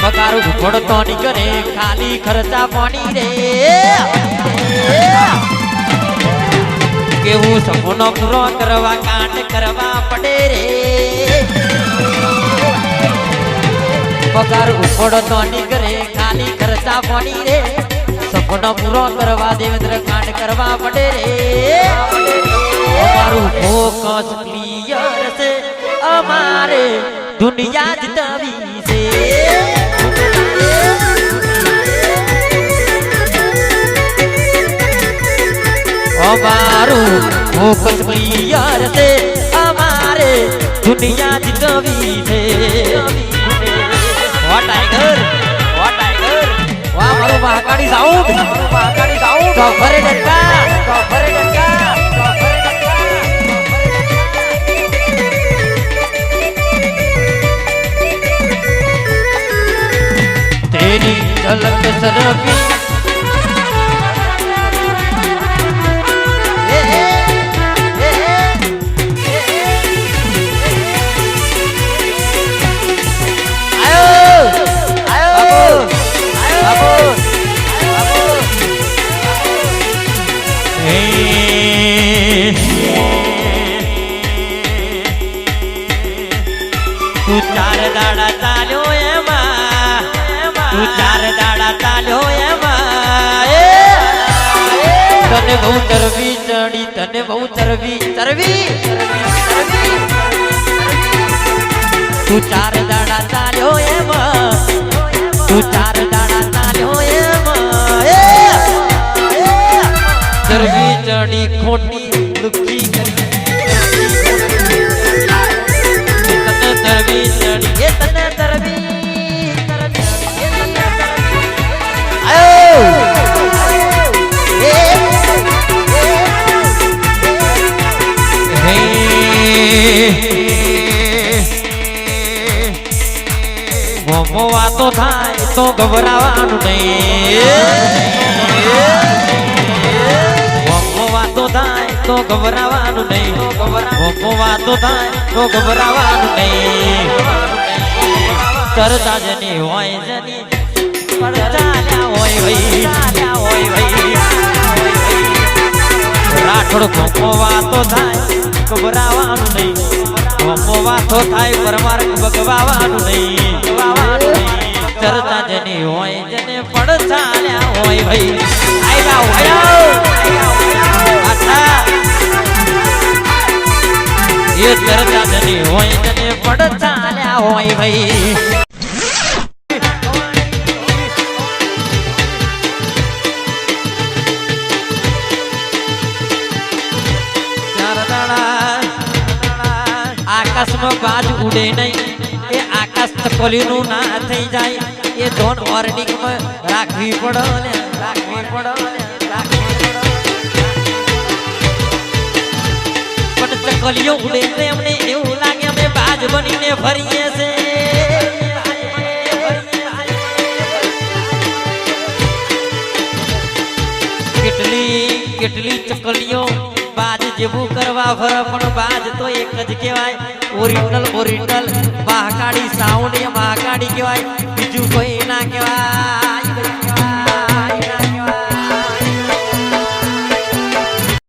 પગાર ઘોડતો નીકળે ખાલી ખર્ચા પાણી રે કેવું સપનો પૂરો કરવા કાંડ કરવા પડે રે પગાર ઘોડતો નીકળે ખાલી ખર્ચા પાણી રે સપનો પૂરો કરવા દેવેન્દ્ર કાંડ કરવા પડે રે અમારું ફોકસ ક્લિયર છે અમારે દુનિયા જીતવી છે અમારું ફોકસ ક્લિયર છે અમારે દુનિયા જીતવી છે વાહ ટાઈગર વાહ મારું મહાકાળી સાઉન્ડ તો ફરે ડંકા तेरी झलक सरफी तू चार दाड़ा चाल्यो एमा तू चार दाड़ा चाल्यो एमा तने बहु चरबी चढ़ी तने बहु चरबी तू चार दाड़ा चाल्यो एमा तू चार दाड़ा चाल्यो एमा चरबी चढ़ी खोटी दुखी तरबी चढ़ी ये तने तरबी आयो મોમવા તો થાય તો ગભરાવાનું નહીં મોમવા તો થાય તો ગભરાવાનું નહીં મોમવા તો થાય તો ગભરાવાનું નહીં ચરતા જની હોય જની પણ ચાલ્યા હોય ભાઈ રાઠોડ મોમવા તો થાય ગભરાવાનું નહીં મોમવા તો થાય પરમાર બગવાવાનું નહીં ચરતા જની હોય જને પણ ચાલ્યા હોય ભાઈ ये चर्चा जनी होय जने पड़ चाल्या होय भाई चार दाड़ा आकाश में बाज उड़े नहीं ये आकाश तकोली नु ना થઈ જાય ये दोन वार्निंग में રાખવી પડે चकलियों उड़े से हमने એવું લાગે અમે બાજ બનીને ફરીએ છે કેટલી ચકલીઓ બાજ જેવું કરવા ફરે પણ બાજ તો એક જ કહેવાય ઓરિજિનલ મહાકાળી સાઉન્ડ એ મહાકાળી કહેવાય બીજું કોઈ ના કહેવાય